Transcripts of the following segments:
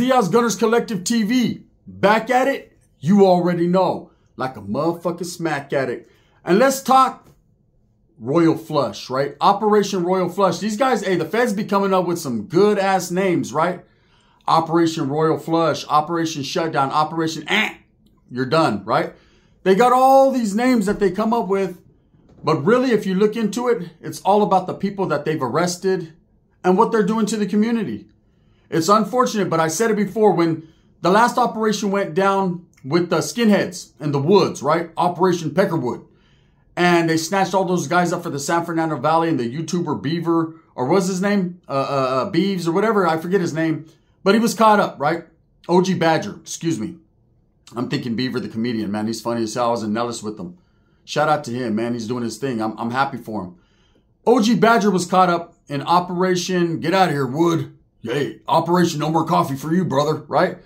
Diaz Gunners Collective TV. Back at it? You already know. Like a motherfucking smack addict. And let's talk Royal Flush, right? Operation Royal Flush. These guys, hey, the feds be coming up with some good ass names, right? Operation Royal Flush, Operation Shutdown, Operation you're done, right? They got all these names that they come up with. But really, if you look into it, it's all about the people that they've arrested and what they're doing to the community. It's unfortunate, but I said it before, when the last operation went down with the skinheads in the woods, right? Operation Peckerwood. And they snatched all those guys up for the San Fernando Valley, and the YouTuber Beaver, or what was his name? Beeves or whatever. I forget his name. But he was caught up, right? OG Badger, excuse me. I'm thinking Beaver the comedian, man. He's funny as hell. I was in Nellis with him. Shout out to him, man. He's doing his thing. I'm happy for him. OG Badger was caught up in Operation, get out of here, Wood. Hey, Operation No More Coffee for you, brother, right?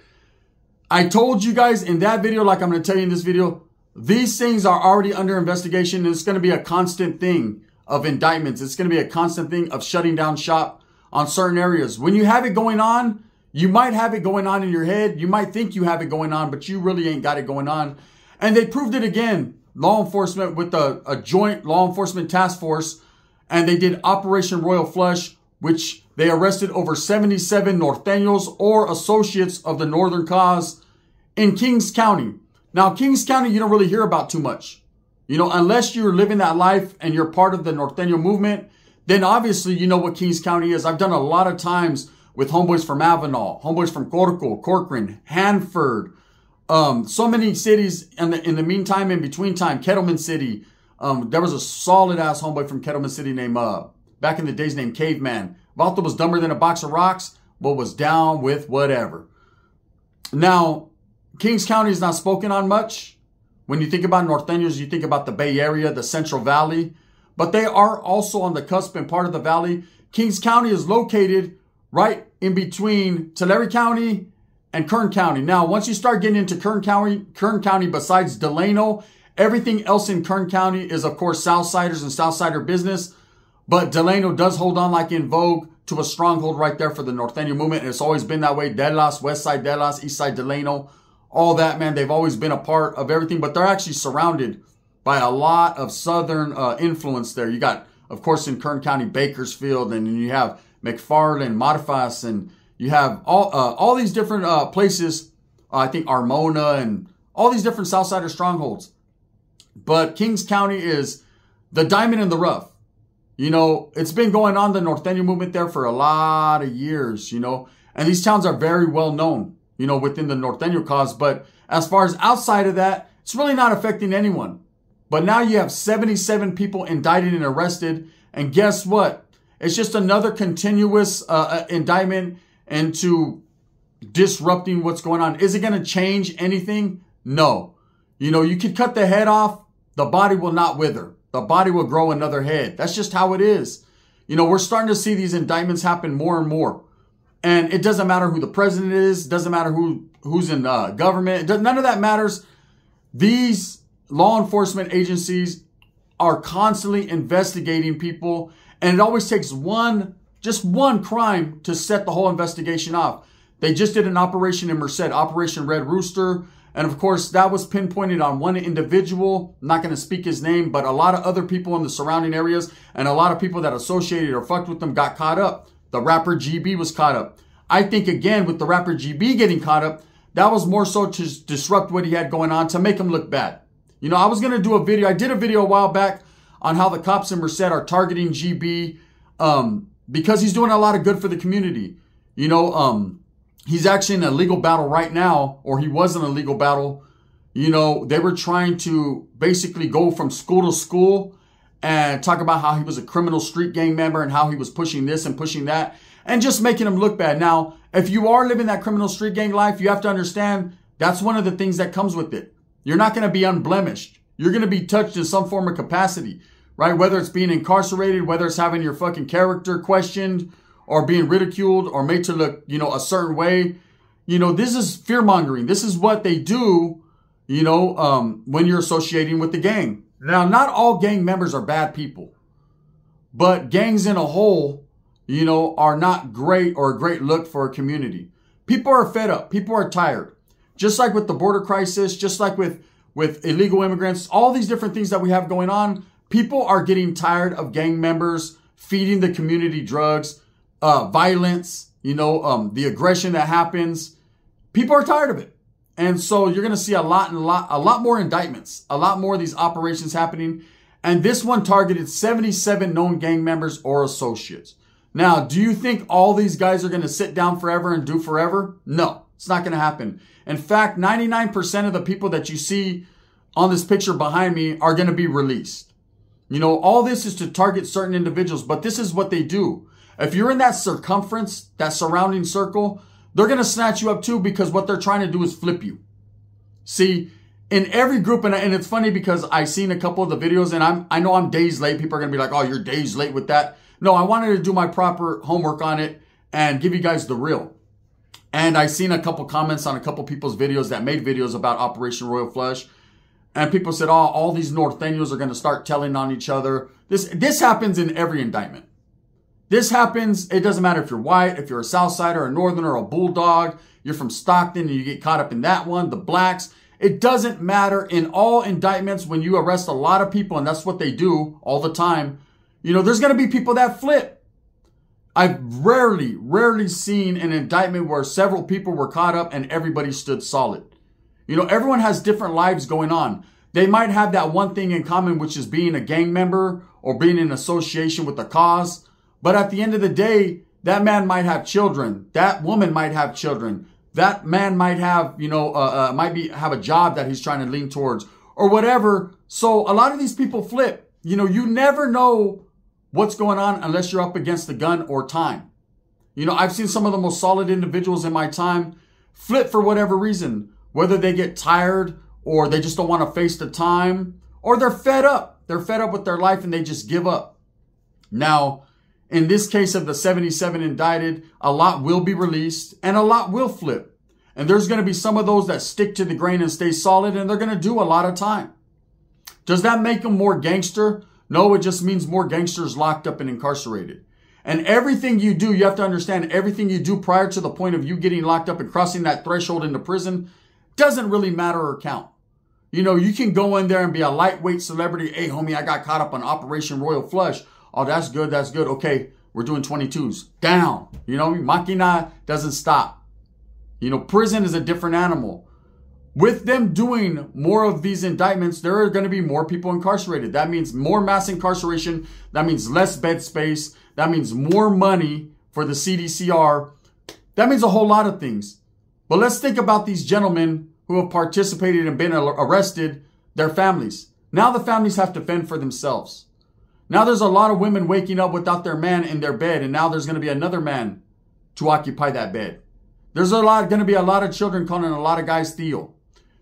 I told you guys in that video, like I'm going to tell you in this video, these things are already under investigation, and it's going to be a constant thing of indictments. It's going to be a constant thing of shutting down shop on certain areas. When you have it going on, you might have it going on in your head. You might think you have it going on, but you really ain't got it going on. And they proved it again. Law enforcement with a joint law enforcement task force, and they did Operation Royal Flush, which they arrested over 77 Nortenos or associates of the Northern Cause in Kings County. Now, Kings County, you don't really hear about too much. You know, unless you're living that life and you're part of the Norteño movement, then obviously you know what Kings County is. I've done a lot of times with homeboys from Avenal, homeboys from Corcoran, Hanford, so many cities in the meantime, in between time, Kettleman City. There was a solid ass homeboy from Kettleman City named, back in the days, named Caveman. Valto was dumber than a box of rocks, but was down with whatever. Now, Kings County is not spoken on much. When you think about Norteños, you think about the Bay Area, the Central Valley, but they are also on the cusp and part of the valley. Kings County is located right in between Tulare County and Kern County. Now, once you start getting into Kern County, besides Delano, everything else in Kern County is, of course, Southsiders and Southsider business. But Delano does hold on, like in Vogue, to a stronghold right there for the Norteño movement. And it's always been that way. Dallas, West Side Dallas, East Side Delano, all that, man. They've always been a part of everything. But they're actually surrounded by a lot of Southern influence there. You got, of course, in Kern County, Bakersfield, and you have McFarland, Modifas, and you have all these different places. I think Armona and all these different Southsider strongholds. But Kings County is the diamond in the rough. You know, it's been going on, the Norteño movement there, for a lot of years, you know. And these towns are very well known, you know, within the Norteño cause. But as far as outside of that, it's really not affecting anyone. But now you have 77 people indicted and arrested. And guess what? It's just another continuous indictment into disrupting what's going on. Is it going to change anything? No. You know, you could cut the head off. The body will not wither. The body will grow another head. That's just how it is. You know, we're starting to see these indictments happen more and more. And it doesn't matter who the president is. It doesn't matter who's in government. None of that matters. These law enforcement agencies are constantly investigating people. And it always takes just one crime to set the whole investigation off. They just did an operation in Merced, Operation Red Rooster. And of course, that was pinpointed on one individual. I'm not going to speak his name, but a lot of other people in the surrounding areas and a lot of people that associated or fucked with them got caught up. The rapper GB was caught up. I think, again, with the rapper GB getting caught up, that was more so to disrupt what he had going on, to make him look bad. You know, I was going to do a video. I did a video a while back on how the cops in Merced are targeting GB because he's doing a lot of good for the community. You know, he's actually in a legal battle right now, or he was in a legal battle. You know, they were trying to basically go from school to school and talk about how he was a criminal street gang member and how he was pushing this and pushing that and just making him look bad. Now, if you are living that criminal street gang life, you have to understand that's one of the things that comes with it. You're not going to be unblemished. You're going to be touched in some form of capacity, right? Whether it's being incarcerated, whether it's having your fucking character questioned, or being ridiculed or made to look, you know, a certain way. You know, this is fear mongering. This is what they do, you know, when you're associating with the gang. Now, not all gang members are bad people, but gangs in a whole, you know, are not great or a great look for a community. People are fed up. People are tired. Just like with the border crisis, just like with illegal immigrants, all these different things that we have going on, people are getting tired of gang members feeding the community drugs, violence, the aggression that happens. People are tired of it. And so you're going to see a lot more indictments, a lot more of these operations happening. And this one targeted 77 known gang members or associates. Now, do you think all these guys are going to sit down forever and do forever? No, it's not going to happen. In fact, 99% of the people that you see on this picture behind me are going to be released. All this is to target certain individuals, but this is what they do. If you're in that circumference, that surrounding circle, they're going to snatch you up too, because what they're trying to do is flip you. See, in every group, and it's funny because I've seen a couple of the videos, and I know I'm days late. People are going to be like, oh, you're days late with that. No, I wanted to do my proper homework on it and give you guys the real. And I seen a couple comments on a couple people's videos that made videos about Operation Royal Flush. And people said, oh, all these Nortenos are going to start telling on each other. This happens in every indictment. This happens, it doesn't matter if you're white, if you're a Southsider, a Northerner, a Bulldog, you're from Stockton and you get caught up in that one, the blacks. It doesn't matter. In all indictments, when you arrest a lot of people, and that's what they do all the time, there's going to be people that flip. I've rarely seen an indictment where several people were caught up and everybody stood solid. Everyone has different lives going on. They might have that one thing in common, which is being a gang member or being in association with the cause. But at the end of the day, that man might have children. That woman might have children. That man might have, have a job that he's trying to lean towards or whatever. So a lot of these people flip. You never know what's going on unless you're up against the gun or time. I've seen some of the most solid individuals in my time flip for whatever reason, whether they get tired or they just don't want to face the time or they're fed up. They're fed up with their life and they just give up. Now, in this case of the 77 indicted, a lot will be released and a lot will flip. And there's going to be some of those that stick to the grain and stay solid, and they're going to do a lot of time. Does that make them more gangster? No, it just means more gangsters locked up and incarcerated. And everything you do, you have to understand, everything you do prior to the point of you getting locked up and crossing that threshold into prison doesn't really matter or count. You can go in there and be a lightweight celebrity. Hey, homie, I got caught up on Operation Royal Flush. Oh, that's good. That's good. Okay, we're doing 22s. Down. Machina doesn't stop. Prison is a different animal. With them doing more of these indictments, there are going to be more people incarcerated. That means more mass incarceration. That means less bed space. That means more money for the CDCR. That means a whole lot of things. But let's think about these gentlemen who have participated and been arrested, their families. Now the families have to fend for themselves. Now there's a lot of women waking up without their man in their bed, and now there's going to be another man to occupy that bed. There's going to be a lot of children calling a lot of guys Theo.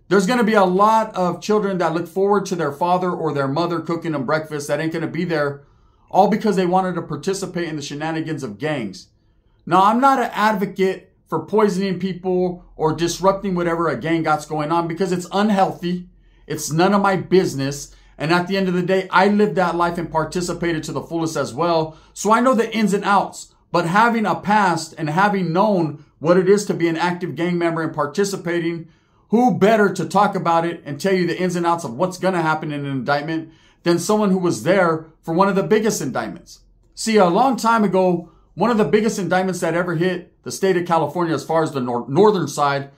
There's going to be a lot of children that look forward to their father or their mother cooking them breakfast that ain't going to be there, all because they wanted to participate in the shenanigans of gangs. Now, I'm not an advocate for poisoning people or disrupting whatever a gang got's going on, because it's unhealthy. It's none of my business. And at the end of the day, I lived that life and participated to the fullest as well. So I know the ins and outs. But having a past and having known what it is to be an active gang member and participating, who better to talk about it and tell you the ins and outs of what's going to happen in an indictment than someone who was there for one of the biggest indictments? See, a long time ago, one of the biggest indictments that ever hit the state of California as far as the northern side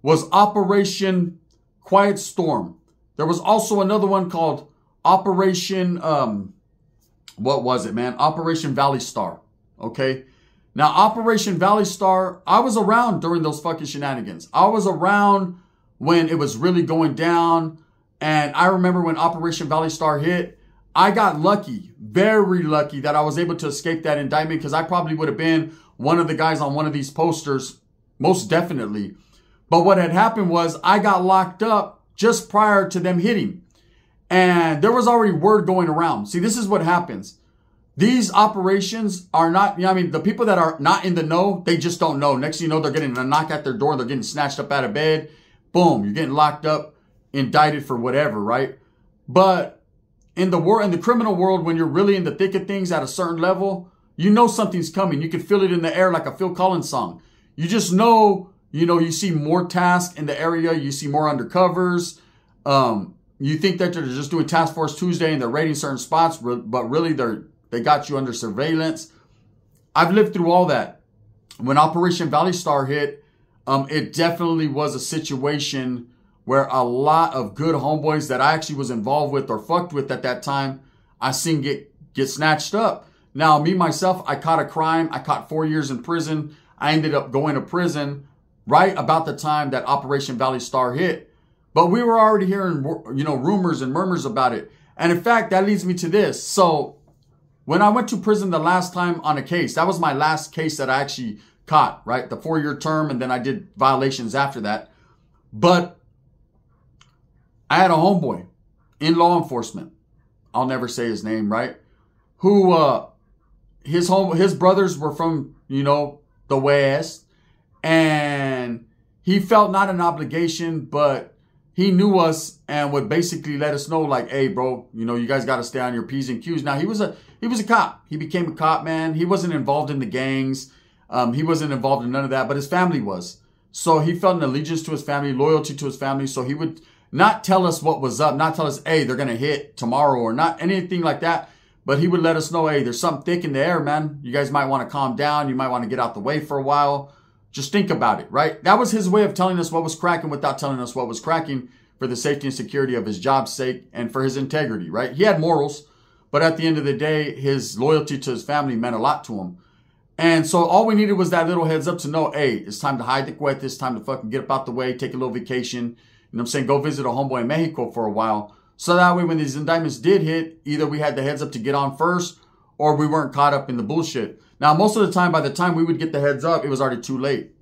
was Operation Quiet Storm. There was also another one called Operation, what was it, man? Operation Valley Star. Okay. Now, Operation Valley Star, I was around during those fucking shenanigans. I was around when it was really going down. And I remember when Operation Valley Star hit, I got lucky, very lucky, that I was able to escape that indictment, because I probably would have been one of the guys on one of these posters, most definitely. But what had happened was I got locked up just prior to them hitting. And there was already word going around. See, this is what happens. These operations are not, the people that are not in the know, they just don't know. Next thing you know, they're getting a knock at their door. They're getting snatched up out of bed. Boom, you're getting locked up, indicted for whatever, right? But in the criminal world, when you're really in the thick of things at a certain level, you know something's coming. You can feel it in the air like a Phil Collins song. You just know, you see more tasks in the area. You see more undercovers. You think that they're just doing Task Force Tuesday and they're raiding certain spots, but really they got you under surveillance. I've lived through all that. When Operation Valley Star hit, it definitely was a situation where a lot of good homeboys that I actually was involved with or fucked with at that time, I seen get snatched up. Now, me, myself, I caught a crime. I caught 4 years in prison. I ended up going to prison right about the time that Operation Valley Star hit. But we were already hearing, rumors and murmurs about it. And in fact, that leads me to this. So when I went to prison the last time on a case, that was my last case that I actually caught, right? The 4-year term, and then I did violations after that. But I had a homeboy in law enforcement. I'll never say his name, right? Who, his brothers were from, the West. And he felt not an obligation, but he knew us and would basically let us know, like, hey, bro, you guys got to stay on your P's and Q's. Now, he was a cop. He became a cop, man. He wasn't involved in the gangs. He wasn't involved in none of that, but his family was. So he felt an allegiance to his family, loyalty to his family. So he would not tell us what was up, not tell us, hey, they're going to hit tomorrow or not anything like that. But he would let us know, hey, there's something thick in the air, man. You guys might want to calm down. You might want to get out the way for a while. Just think about it, right? That was his way of telling us what was cracking without telling us what was cracking, for the safety and security of his job's sake and for his integrity, right? He had morals, but at the end of the day, his loyalty to his family meant a lot to him. And so all we needed was that little heads up to know, hey, it's time to hide the cuete. It's time to fucking get up out the way, take a little vacation. What I'm saying? Go visit a homeboy in Mexico for a while. So that way, when these indictments did hit, either we had the heads up to get on first or we weren't caught up in the bullshit. Now, most of the time, by the time we would get the heads up, it was already too late.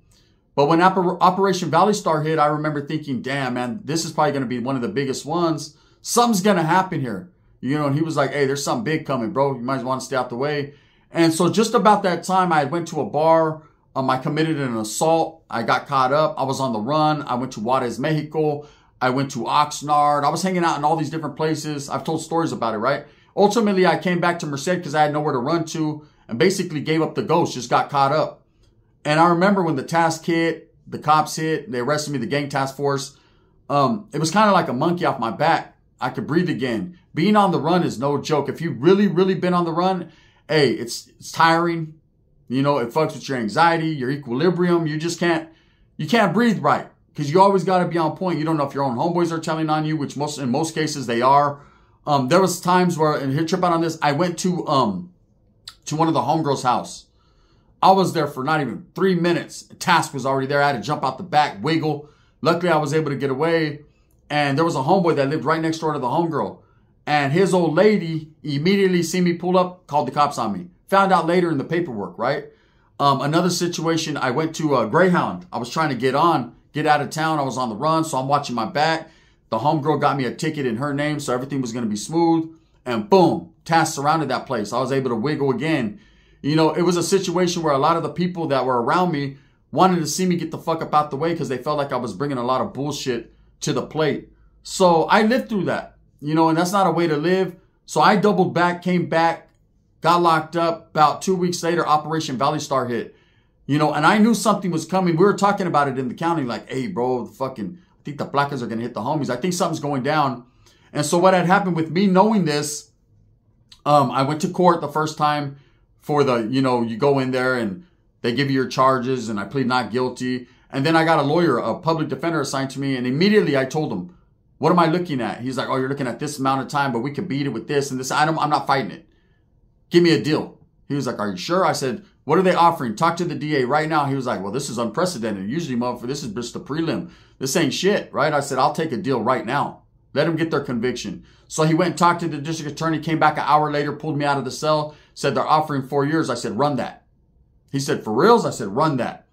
But when Operation Valley Star hit, I remember thinking, damn, man, this is probably going to be one of the biggest ones. Something's going to happen here. And he was like, hey, there's something big coming, bro. You might want to stay out the way. And so just about that time, I went to a bar. I committed an assault. I got caught up. I was on the run. I went to Juarez, Mexico. I went to Oxnard. I was hanging out in all these different places. I've told stories about it, right? Ultimately, I came back to Merced because I had nowhere to run to and basically gave up the ghost, just got caught up. And I remember when the task hit, the cops hit, they arrested me, the gang task force. It was kind of like a monkey off my back. I could breathe again. Being on the run is no joke. If you've really, really been on the run, hey, it's tiring. It fucks with your anxiety, your equilibrium. You can't breathe right because you always got to be on point. You don't know if your own homeboys are telling on you, which in most cases they are. There was times where, and here, trip out on this, I went to one of the homegirls' house. I was there for not even 3 minutes. The task was already there. I had to jump out the back, wiggle. Luckily, I was able to get away. And there was a homeboy that lived right next door to the homegirl. And his old lady immediately seen me pull up, called the cops on me. Found out later in the paperwork, right? Another situation, I went to a Greyhound. I was trying to get out of town. I was on the run, so I'm watching my back. The homegirl got me a ticket in her name, so everything was going to be smooth. And boom, tasks surrounded that place. I was able to wiggle again. It was a situation where a lot of the people that were around me wanted to see me get the fuck up out the way because they felt like I was bringing a lot of bullshit to the plate. So I lived through that, and that's not a way to live. So I doubled back, came back, got locked up. About 2 weeks later, Operation Valley Star hit, and I knew something was coming. We were talking about it in the county, like, hey, bro, I think the placas are going to hit the homies. I think something's going down. And so what had happened with me knowing this, I went to court the first time for you go in there and they give you your charges and I plead not guilty. And then I got a lawyer, a public defender assigned to me. And immediately I told him, what am I looking at? He's like, oh, you're looking at this amount of time, but we could beat it with this and this. I'm not fighting it. Give me a deal. He was like, are you sure? I said, what are they offering? Talk to the DA right now. He was like, well, this is unprecedented. Usually, motherfucker, this is just a prelim. This ain't shit, right? I said, I'll take a deal right now. Let them get their conviction. So he went and talked to the district attorney, came back an hour later, pulled me out of the cell, said they're offering 4 years. I said, run that. He said, for reals? I said, run that.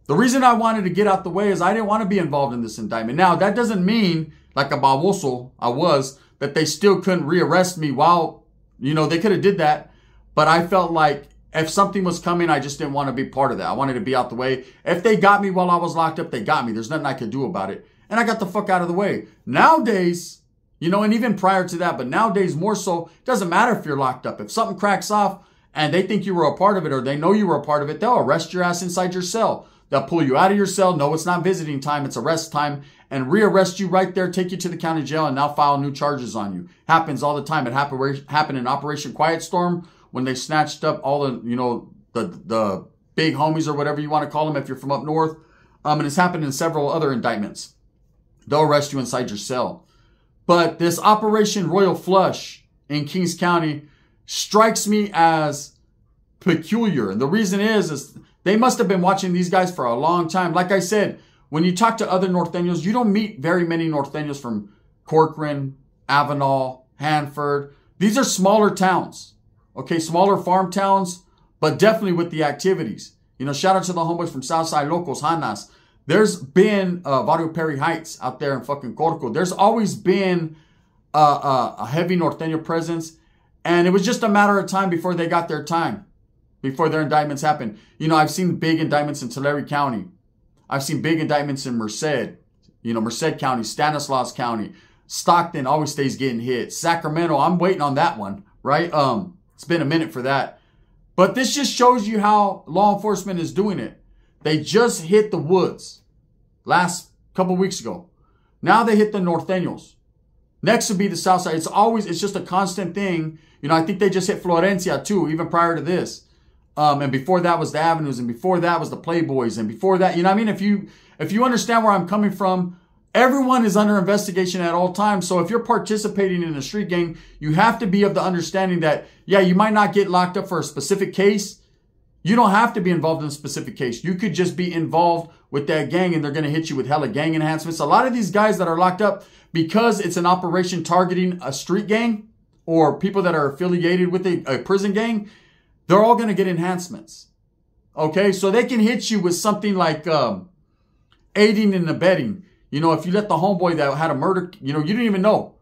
The reason I wanted to get out the way is I didn't want to be involved in this indictment. Now, that doesn't mean, like a baboso I was, that they still couldn't rearrest me while, they could have did that. But I felt like if something was coming, I just didn't want to be part of that. I wanted to be out the way. If they got me while I was locked up, they got me. There's nothing I could do about it. And I got the fuck out of the way. Nowadays, and even prior to that, but nowadays more so, it doesn't matter if you're locked up. If something cracks off and they think you were a part of it, or they know you were a part of it, they'll arrest your ass inside your cell. They'll pull you out of your cell. No, it's not visiting time. It's arrest time, and rearrest you right there, take you to the county jail, and now file new charges on you. Happens all the time. It happened in Operation Quiet Storm when they snatched up all the, the big homies or whatever you want to call them if you're from up north. And it's happened in several other indictments. They'll arrest you inside your cell. But this Operation Royal Flush in Kings County strikes me as peculiar. And the reason is they must have been watching these guys for a long time. Like I said, when you talk to other Nortenos, you don't meet very many Nortenos from Corcoran, Avenal, Hanford. These are smaller towns. Okay, smaller farm towns, but definitely with the activities. Shout out to the homeboys from Southside Locals, Hanas. There's been Barrio Perry Heights out there in fucking Corco. There's always been a heavy Norteño presence. And it was just a matter of time before they got their time, before their indictments happened. I've seen big indictments in Tulare County. I've seen big indictments in Merced, Merced County, Stanislaus County. Stockton always stays getting hit. Sacramento, I'm waiting on that one, right? It's been a minute for that. But this just shows you how law enforcement is doing it. They just hit the woods last couple weeks ago. Now they hit the Norteños. Next would be the South Side. It's just a constant thing. I think they just hit Florencia too, even prior to this. And before that was the Avenues, and before that was the Playboys, and before that, if you understand where I'm coming from, everyone is under investigation at all times. So if you're participating in a street gang, you have to be of the understanding that, yeah, you might not get locked up for a specific case. You don't have to be involved in a specific case. You could just be involved with that gang, and they're going to hit you with hella gang enhancements. A lot of these guys that are locked up, because it's an operation targeting a street gang or people that are affiliated with a prison gang, they're all going to get enhancements. Okay, so they can hit you with something like aiding and abetting. If you let the homeboy that had a murder, you didn't even know.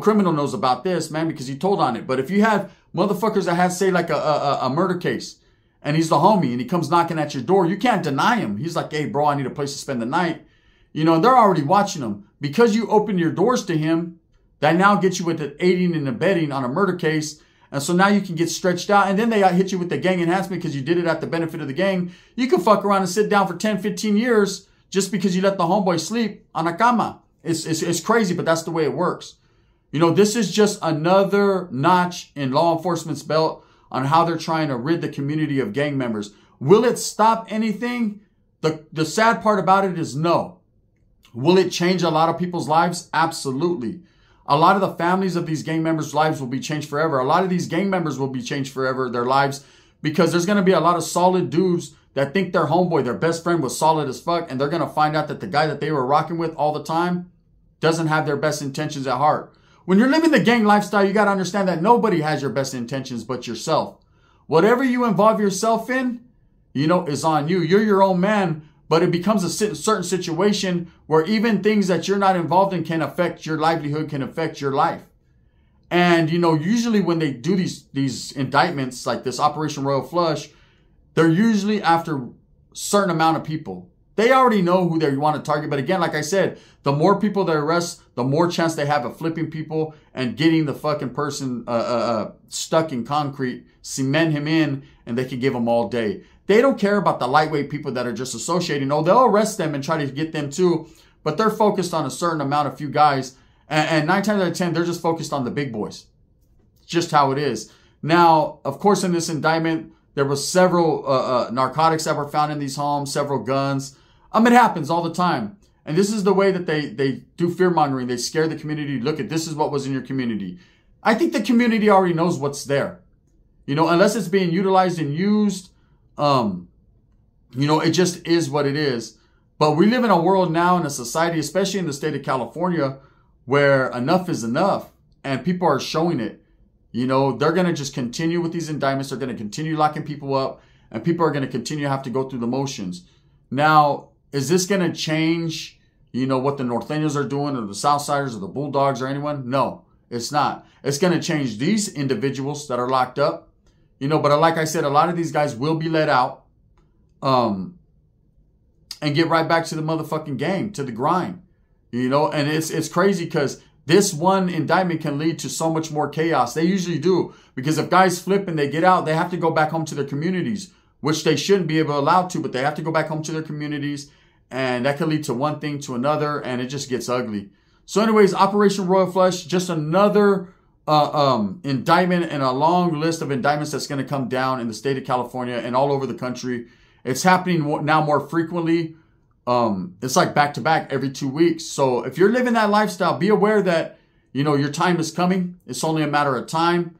Criminal knows about this, man, because he told on it. But if you have motherfuckers that have, say, like a murder case, and he's the homie, and he comes knocking at your door, you can't deny him. He's like, hey, bro, I need a place to spend the night. And they're already watching him. Because you open your doors to him, that now gets you with the aiding and abetting on a murder case. And so now you can get stretched out. And then they hit you with the gang enhancement because you did it at the benefit of the gang. You can fuck around and sit down for 10, 15 years just because you let the homeboy sleep on a cama. It's crazy, but that's the way it works. This is just another notch in law enforcement's belt on how they're trying to rid the community of gang members. Will it stop anything? The sad part about it is no. Will it change a lot of people's lives? Absolutely. A lot of the families of these gang members' lives will be changed forever. A lot of these gang members will be changed forever, their lives, because there's going to be a lot of solid dudes that think their homeboy, their best friend, was solid as fuck, and they're going to find out that the guy that they were rocking with all the time doesn't have their best intentions at heart. When you're living the gang lifestyle, you got to understand that nobody has your best intentions but yourself. Whatever you involve yourself in, is on you. You're your own man. But it becomes a certain situation where even things that you're not involved in can affect your livelihood, can affect your life. And, usually when they do these indictments, like this Operation Royal Flush, they're usually after a certain amount of people. They already know who they want to target. But again, like I said, the more people they arrest, the more chance they have of flipping people and getting the fucking person stuck in concrete, cement him in, and they can give them all day. They don't care about the lightweight people that are just associating. No, they'll arrest them and try to get them too, but they're focused on a certain amount of few guys. And 9 times out of 10, they're just focused on the big boys. It's just how it is. Now, of course, in this indictment, there was several narcotics that were found in these homes, several guns. It happens all the time. And this is the way that they do fear mongering. They scare the community. Look at, this is what was in your community. I think the community already knows what's there. Unless it's being utilized and used, it just is what it is. But we live in a world now, in a society, especially in the state of California, where enough is enough and people are showing it. They're going to just continue with these indictments. They're going to continue locking people up, and people are going to continue to have to go through the motions. Now, is this going to change, what the Norteños are doing, or the Southsiders, or the Bulldogs, or anyone? No, it's not. It's going to change these individuals that are locked up. But like I said, a lot of these guys will be let out and get right back to the motherfucking game, to the grind. And it's crazy because this one indictment can lead to so much more chaos. They usually do, because if guys flip and they get out, they have to go back home to their communities, which they shouldn't be allowed to, but they have to go back home to their communities. And that can lead to one thing to another, and it just gets ugly. So anyways, Operation Royal Flush, just another indictment and a long list of indictments that's going to come down in the state of California and all over the country. It's happening now more frequently. It's like back to back every 2 weeks. So if you're living that lifestyle, be aware that, you know, your time is coming. It's only a matter of time.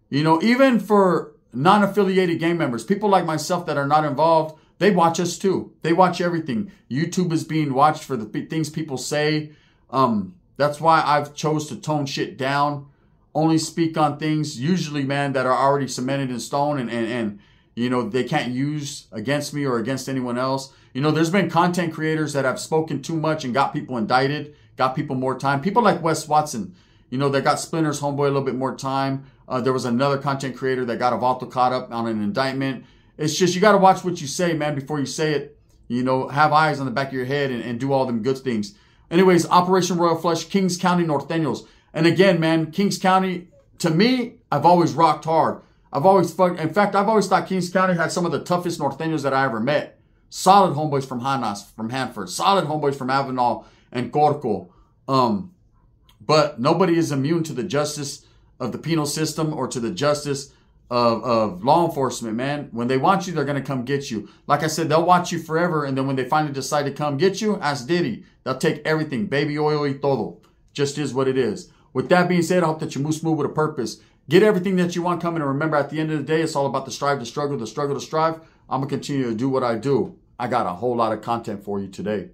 You know, even for non-affiliated gang members, people like myself that are not involved, they watch us too. They watch everything. YouTube is being watched for the things people say. That's why I've chose to tone shit down. Only speak on things, usually, man, that are already cemented in stone and you know, they can't use against me or against anyone else. You know, there's been content creators that have spoken too much and got people indicted, got people more time. People like Wes Watson, you know, that got Splinter's homeboy a little bit more time. There was another content creator that got Avalto caught up on an indictment. It's just, you got to watch what you say, man, before you say it. You know, have eyes on the back of your head and do all them good things. Anyways, Operation Royal Flush, Kings County Nortenos. And again, man, Kings County, to me, I've always rocked hard. I've always thought Kings County had some of the toughest Norteños that I ever met. Solid homeboys from Hanas, from Hanford. Solid homeboys from Avenal and Corco. But nobody is immune to the justice of the penal system or to the justice of law enforcement, man. When they want you, they're going to come get you. Like I said, they'll watch you forever. And then when they finally decide to come get you, ask Diddy. They'll take everything. Baby oil y todo. Just is what it is. With that being said, I hope that you move smooth with a purpose. Get everything that you want coming. And remember, at the end of the day, it's all about the strive, the struggle, the strive. I'm going to continue to do what I do. I got a whole lot of content for you today.